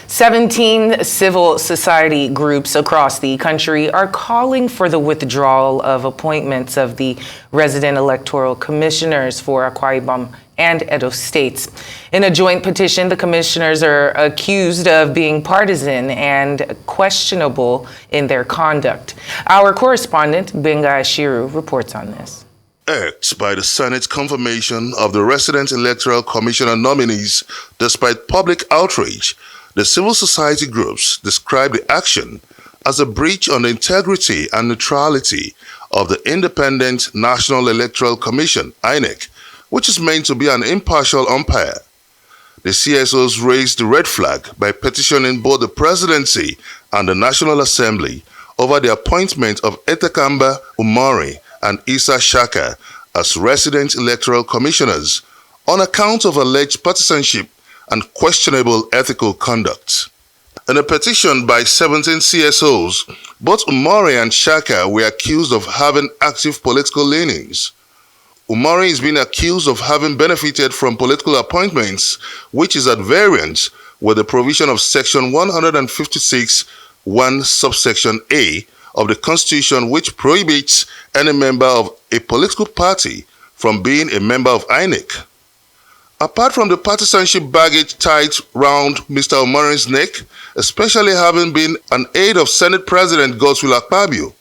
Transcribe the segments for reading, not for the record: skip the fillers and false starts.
17 civil society groups across the country are calling for the withdrawal of appointments of the resident electoral commissioners for Akwa Ibom and Edo states. In a joint petition, the commissioners are accused of being partisan and questionable in their conduct. Our correspondent, Benga Ashiru, reports on this. Irked by the Senate's confirmation of the resident electoral commissioner nominees despite public outrage, the civil society groups describe the action as a breach on the integrity and neutrality of the Independent National Electoral Commission, INEC, which is meant to be an impartial umpire. The CSOs raised the red flag by petitioning both the presidency and the National Assembly over the appointment of Etekamba Umari and Isa Shaka as resident electoral commissioners on account of alleged partisanship and questionable ethical conduct. In a petition by 17 CSOs, both Umari and Shaka were accused of having active political leanings. Umari is being accused of having benefited from political appointments, which is at variance with the provision of Section 156, 1 subsection A of the Constitution, which prohibits any member of a political party from being a member of INEC. Apart from the partisanship baggage tied round Mr. Umari's neck, especially having been an aide of Senate President Godswill Akpabio,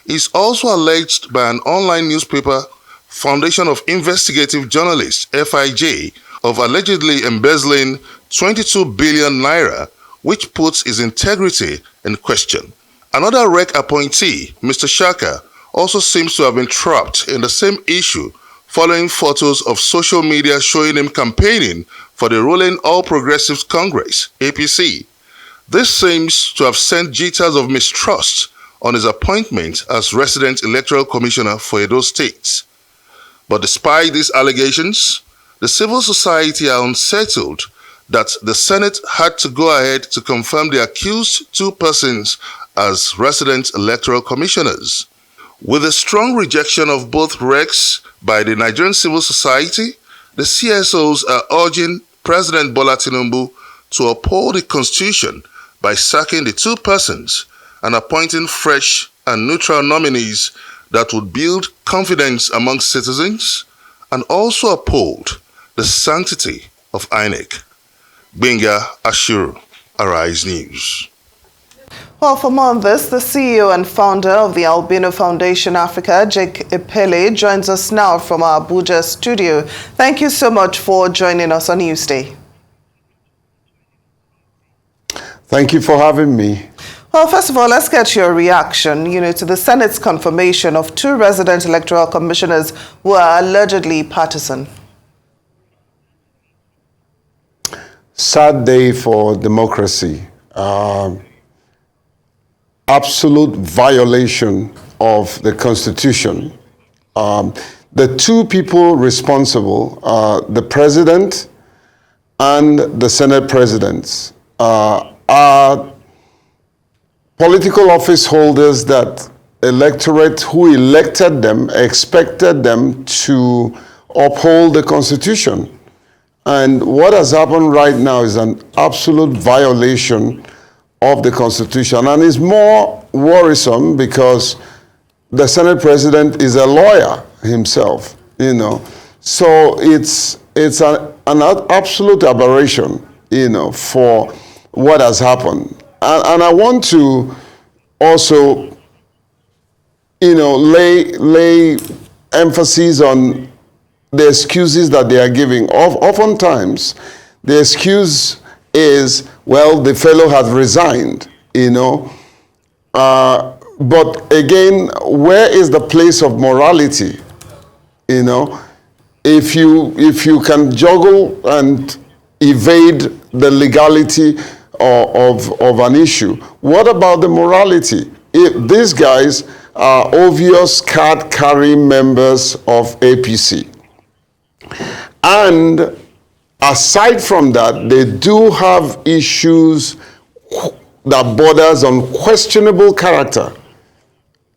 he is also alleged by an online newspaper, Foundation of Investigative Journalists, FIJ, of allegedly embezzling 22 billion naira, which puts his integrity in question. Another REC appointee, Mr. Shaka, also seems to have been trapped in the same issue following photos of social media showing him campaigning for the ruling All Progressives Congress, APC. This seems to have sent jitters of mistrust on his appointment as resident electoral commissioner for Edo State. But despite these allegations, the civil society are unsettled that the Senate had to go ahead to confirm the accused two persons as resident electoral commissioners. With a strong rejection of both recs by the Nigerian civil society, the CSOs are urging President Bola Tinubu to uphold the Constitution by sacking the two persons and appointing fresh and neutral nominees that would build confidence among citizens and also uphold the sanctity of INEC. Benga Ashiru, Arise News. Well, for more on this, the CEO and founder of the Albino Foundation Africa, Jake Epelle, joins us now from our Abuja studio. Thank you so much for joining us on Newsday. Thank you for having me. Well, first of all, let's get your reaction, to the Senate's confirmation of two resident electoral commissioners who are allegedly partisan. Sad day for democracy. Absolute violation of the Constitution. The two people responsible, the President and the Senate Presidents, are political office holders that electorate who elected them expected them to uphold the Constitution. And what has happened right now is an absolute violation of the Constitution, and is more worrisome because the Senate President is a lawyer himself, So it's an absolute aberration, for what has happened. And I want to also, lay emphasis on the excuses that they are giving. Oftentimes, the excuse is, well, the fellow has resigned, But again, where is the place of morality? If you can juggle and evade the legality of an issue, what about the morality? If these guys are obvious card-carrying members of APC. And aside from that, they do have issues that borders on questionable character.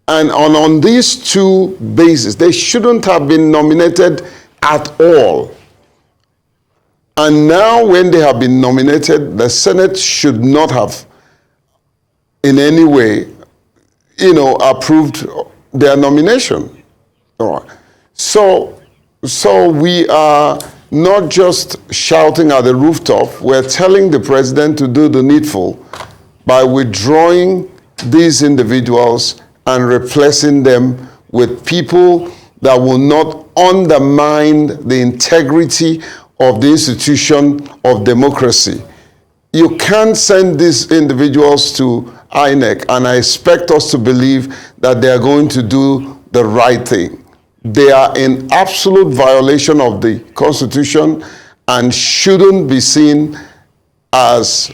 And on these two bases, they shouldn't have been nominated at all. And now when they have been nominated, the Senate should not have in any way, approved their nomination. All right. So we are not just shouting at the rooftop, we're telling the president to do the needful by withdrawing these individuals and replacing them with people that will not undermine the integrity of the institution of democracy. You can't send these individuals to INEC and I expect us to believe that they are going to do the right thing. They are in absolute violation of the Constitution and shouldn't be seen as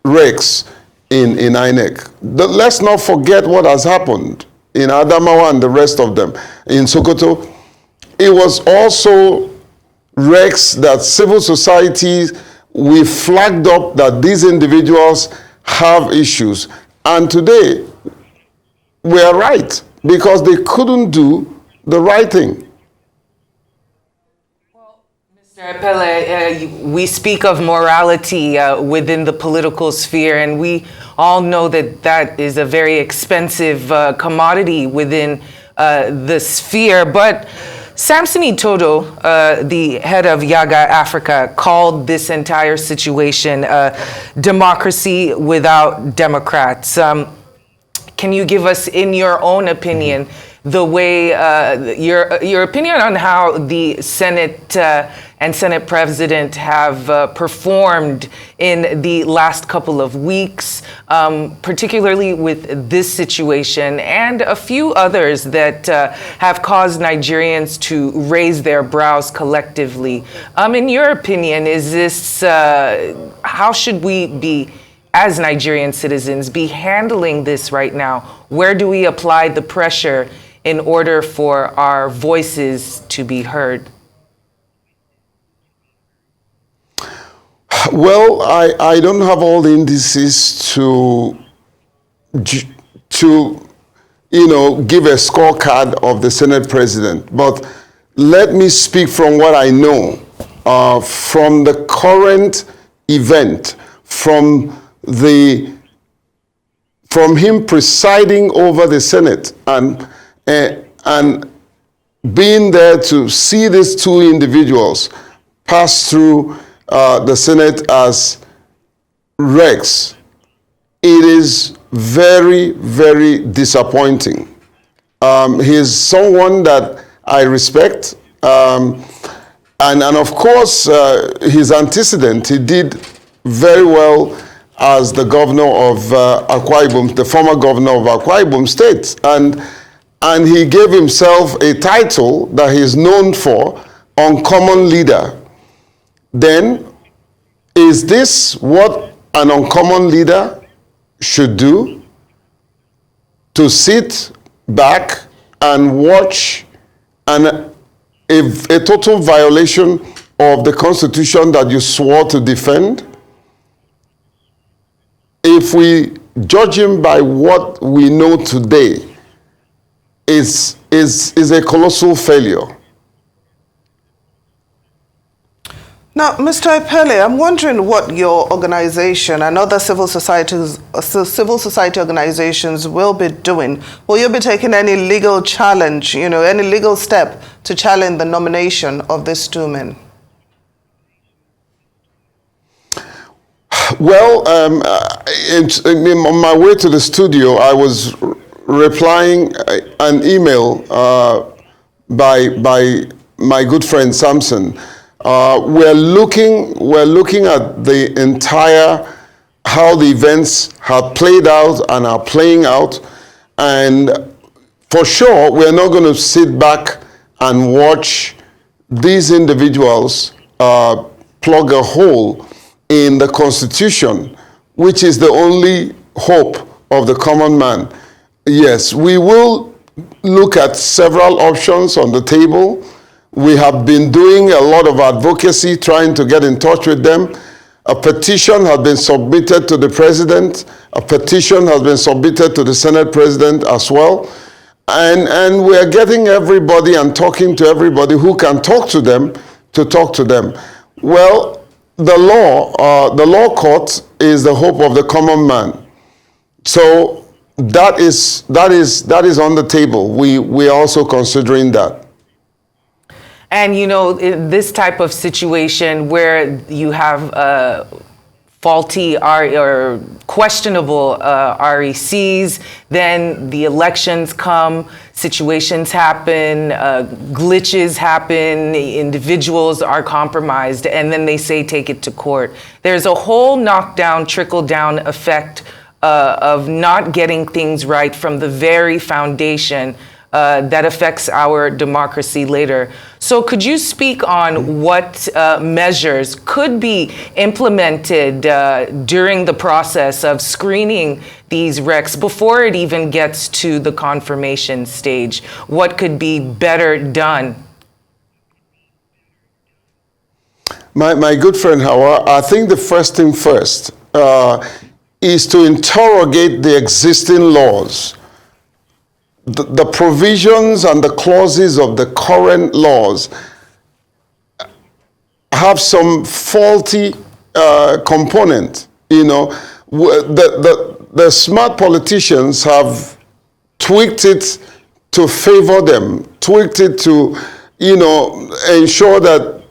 rakes in INEC. Let's not forget what has happened in Adamawa and the rest of them. In Sokoto, it was also rakes that civil society, we flagged up that these individuals have issues. And today, we are right because they couldn't do the right thing. Well, Mr. Epelle, we speak of morality within the political sphere, and we all know that that is a very expensive commodity within the sphere. But Samson Itodo, the head of Yaga Africa, called this entire situation democracy without Democrats. Can you give us, in your own opinion, the way, your opinion on how the Senate and Senate President have performed in the last couple of weeks, particularly with this situation and a few others that have caused Nigerians to raise their brows collectively. In your opinion, is this, how should we be, as Nigerian citizens, be handling this right now? Where do we apply the pressure in order for our voices to be heard? Well, I don't have all the indices to give a scorecard of the Senate President, but let me speak from what I know, from the current event, from him presiding over the Senate and being there to see these two individuals pass through the Senate as regs. It is very, very disappointing. He's someone that I respect, and of course, his antecedent, he did very well as the governor of Akwa Ibom, the former governor of Akwa Ibom State, and he gave himself a title that he is known for, uncommon leader. Then, is this what an uncommon leader should do? To sit back and watch a total violation of the Constitution that you swore to defend? If we judge him by what we know today, is a colossal failure. Now, Mr. Epelle, I'm wondering what your organization and other civil society organizations will be doing. Will you be taking any legal challenge, any legal step to challenge the nomination of these two men? Well, on my way to the studio, I was replying an email by my good friend Samson. We're looking at the entire, how the events have played out and are playing out, and for sure we're not going to sit back and watch these individuals plug a hole in the Constitution, which is the only hope of the common man. Yes, we will look at several options on the table. We have been doing a lot of advocacy, trying to get in touch with them. A petition has been submitted to the president. A petition has been submitted to the Senate president as well. And we are getting everybody and talking to everybody who can talk to them to talk to them. Well, the law court is the hope of the common man. So that is on the table. We are also considering that. And, you know, in this type of situation where you have faulty or questionable RECs, then the elections come, situations happen, glitches happen, individuals are compromised, and then they say take it to court. There's a whole knockdown, trickle-down effect of not getting things right from the very foundation that affects our democracy later. So could you speak on what measures could be implemented during the process of screening these recs before it even gets to the confirmation stage? What could be better done? My good friend Hawa, I think the first thing first is to interrogate the existing laws. The provisions and the clauses of the current laws have some faulty component. You know, the smart politicians have tweaked it to favor them, tweaked it to, you know, ensure that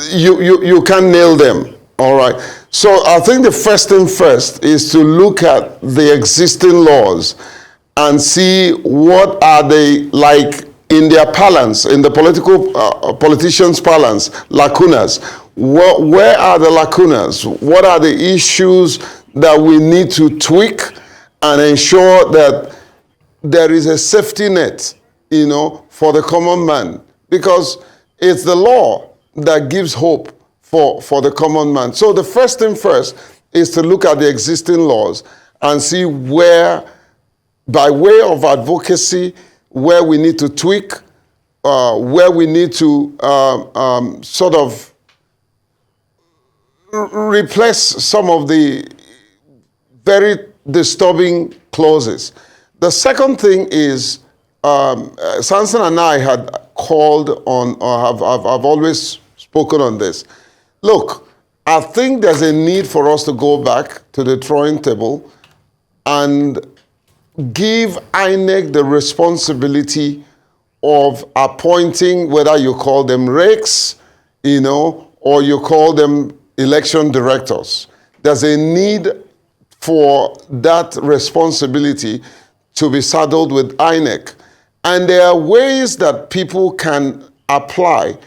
you can nail them. All right. So I think the first thing first is to look at the existing laws and see what are they like in their parlance, in the politicians' parlance, lacunas. Where are the lacunas? What are the issues that we need to tweak and ensure that there is a safety net, you know, for the common man? Because it's the law that gives hope for the common man. So the first thing first is to look at the existing laws and see where, by way of advocacy, where we need to tweak, where we need to sort of replace some of the very disturbing clauses. The second thing is, Sanson and I had called on, or I've always spoken on this. Look, I think there's a need for us to go back to the drawing table and give INEC the responsibility of appointing, whether you call them recs, you know, or you call them election directors. There's a need for that responsibility to be saddled with INEC. And there are ways that people can apply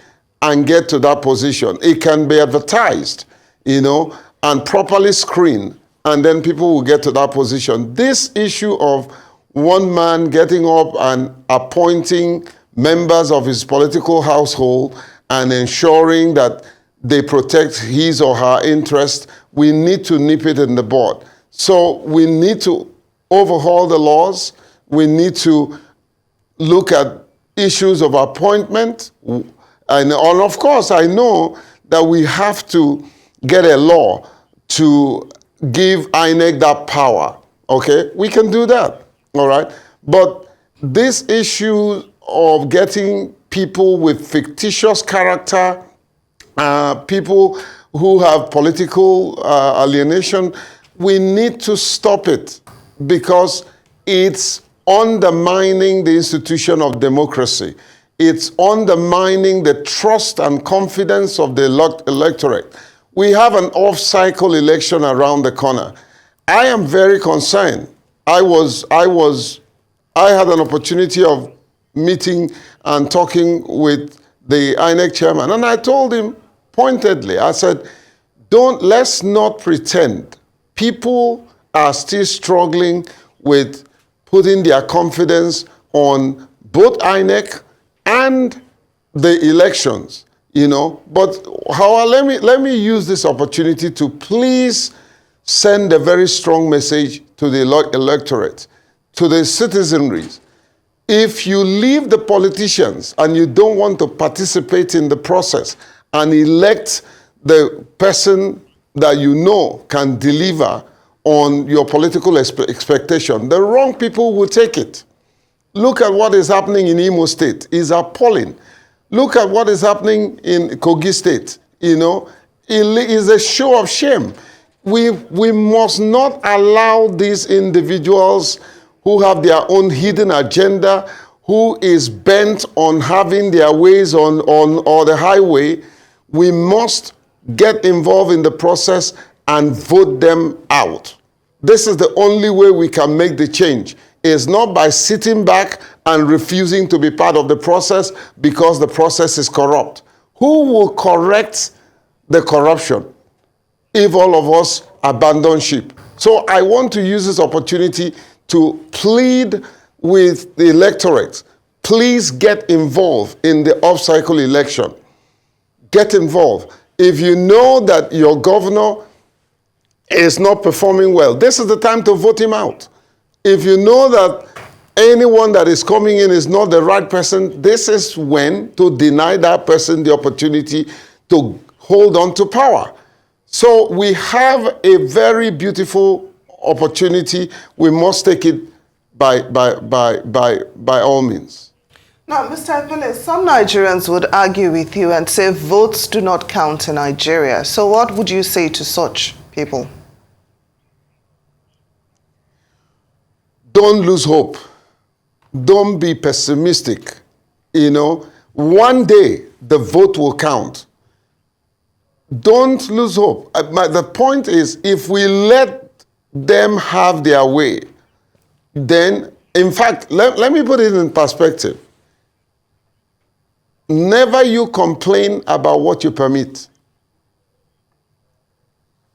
and get to that position. It can be advertised, you know, and properly screened, and then people will get to that position. This issue of one man getting up and appointing members of his political household and ensuring that they protect his or her interest, we need to nip it in the bud. So we need to overhaul the laws. We need to look at issues of appointment. And of course, I know that we have to get a law to give INEC that power, okay? We can do that, all right? But this issue of getting people with fictitious character, people who have political alienation, we need to stop it because it's undermining the institution of democracy. It's undermining the trust and confidence of the electorate. We have an off-cycle election around the corner. I am very concerned. I had an opportunity of meeting and talking with the INEC chairman, and I told him pointedly, I said, let's not pretend. People are still struggling with putting their confidence on both INEC and the elections, you know. But however, let me use this opportunity to please send a very strong message to the electorate, to the citizenry. If you leave the politicians and you don't want to participate in the process and elect the person that you know can deliver on your political expectation, the wrong people will take it. Look at what is happening in Imo State. It's appalling. Look at what is happening in Kogi State. You know, It is a show of shame. We must not allow these individuals who have their own hidden agenda, who is bent on having their ways on the highway. We must get involved in the process and vote them out. This is the only way we can make the change. It's not by sitting back and refusing to be part of the process because the process is corrupt. Who will correct the corruption if all of us abandon ship? So I want to use this opportunity to plead with the electorate. Please get involved in the off-cycle election. Get involved. If you know that your governor is not performing well, this is the time to vote him out. If you know that anyone that is coming in is not the right person, this is when to deny that person the opportunity to hold on to power. So we have a very beautiful opportunity. We must take it by all means. Now, Mr. Epelle, some Nigerians would argue with you and say votes do not count in Nigeria. So what would you say to such people? Don't lose hope. Don't be pessimistic. You know, one day the vote will count. Don't lose hope. The point is, if we let them have their way, then, in fact, let me put it in perspective. Never you complain about what you permit.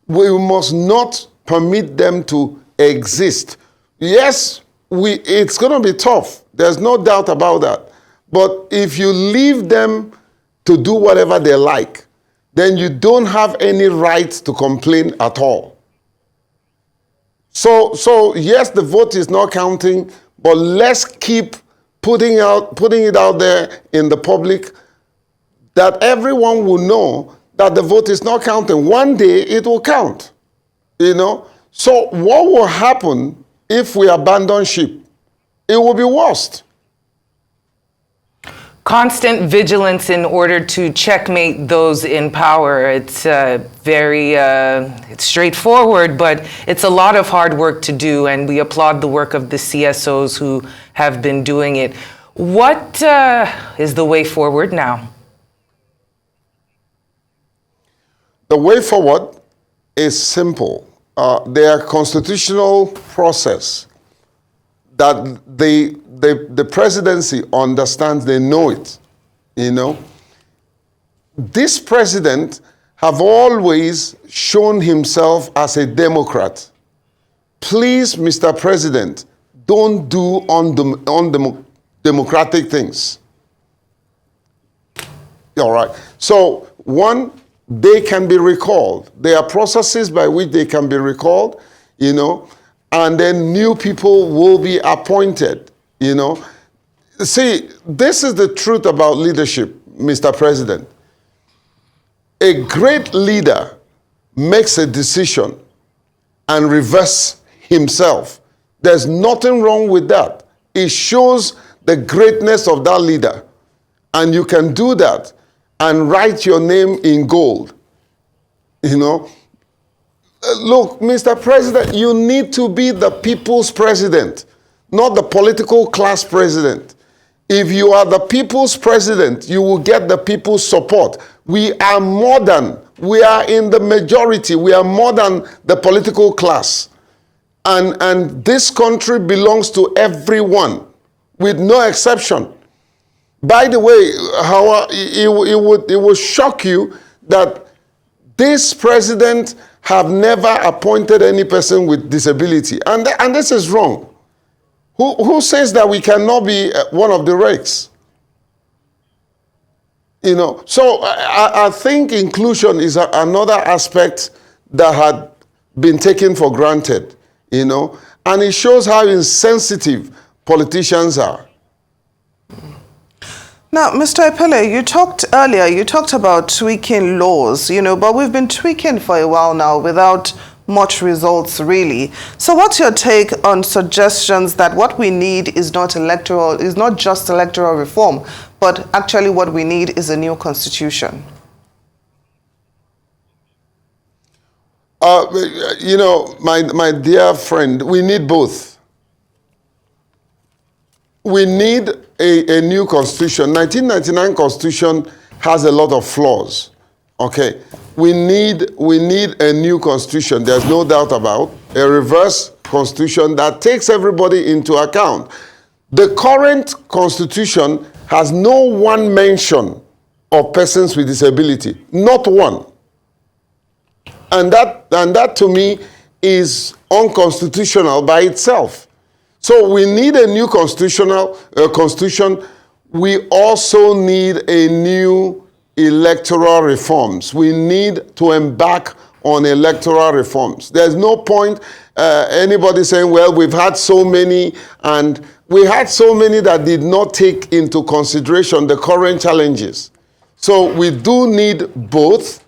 We must not permit them to exist. Yes, it's going to be tough. There's no doubt about that. But if you leave them to do whatever they like, then you don't have any right to complain at all. So yes, the vote is not counting, but let's keep putting it out there in the public that everyone will know that the vote is not counting. One day it will count, you know. So what will happen if we abandon ship? It will be worse. Constant vigilance in order to checkmate those in power. It's very it's straightforward, but it's a lot of hard work to do, and we applaud the work of the CSOs who have been doing it. What is the way forward now? The way forward is simple. Their constitutional process that the presidency understands, they know it, you know. This president have always shown himself as a Democrat. Please, Mr. President, don't do undemocratic things. All right. So, one, they can be recalled. There are processes by which they can be recalled, you know, and then new people will be appointed, you know. See, this is the truth about leadership, Mr. President. A great leader makes a decision and reverses himself. There's nothing wrong with that. It shows the greatness of that leader. And you can do that and write your name in gold, you know. Look, Mr. President, you need to be the people's president, not the political class president. If you are the people's president, you will get the people's support. We are more than, we are in the majority, we are more than the political class. And this country belongs to everyone, with no exception. By the way, it will shock you that this president have never appointed any person with disability. And this is wrong. Who says that we cannot be one of the rakes? You know, so I think inclusion is another aspect that had been taken for granted, you know, and it shows how insensitive politicians are. Now, Mr. Epelle, you talked about tweaking laws, you know, but we've been tweaking for a while now without much results, really. So what's your take on suggestions that what we need is not just electoral reform, but actually what we need is a new constitution? You know, my dear friend, we need both. We need a new constitution. 1999 constitution has a lot of flaws. Okay, we need a new constitution. There's no doubt about a reverse constitution that takes everybody into account. The current constitution has no one mention of persons with disability, not one. And that to me is unconstitutional by itself. So we need a new constitution. We also need a new electoral reforms. We need to embark on electoral reforms. There's no point anybody saying, well, we've had so many, and we had so many that did not take into consideration the current challenges. So we do need both,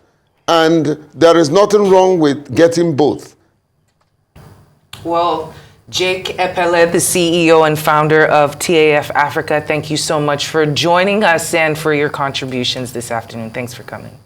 and there is nothing wrong with getting both. Well, Jake Epelle, the CEO and founder of TAF Africa, thank you so much for joining us and for your contributions this afternoon. Thanks for coming.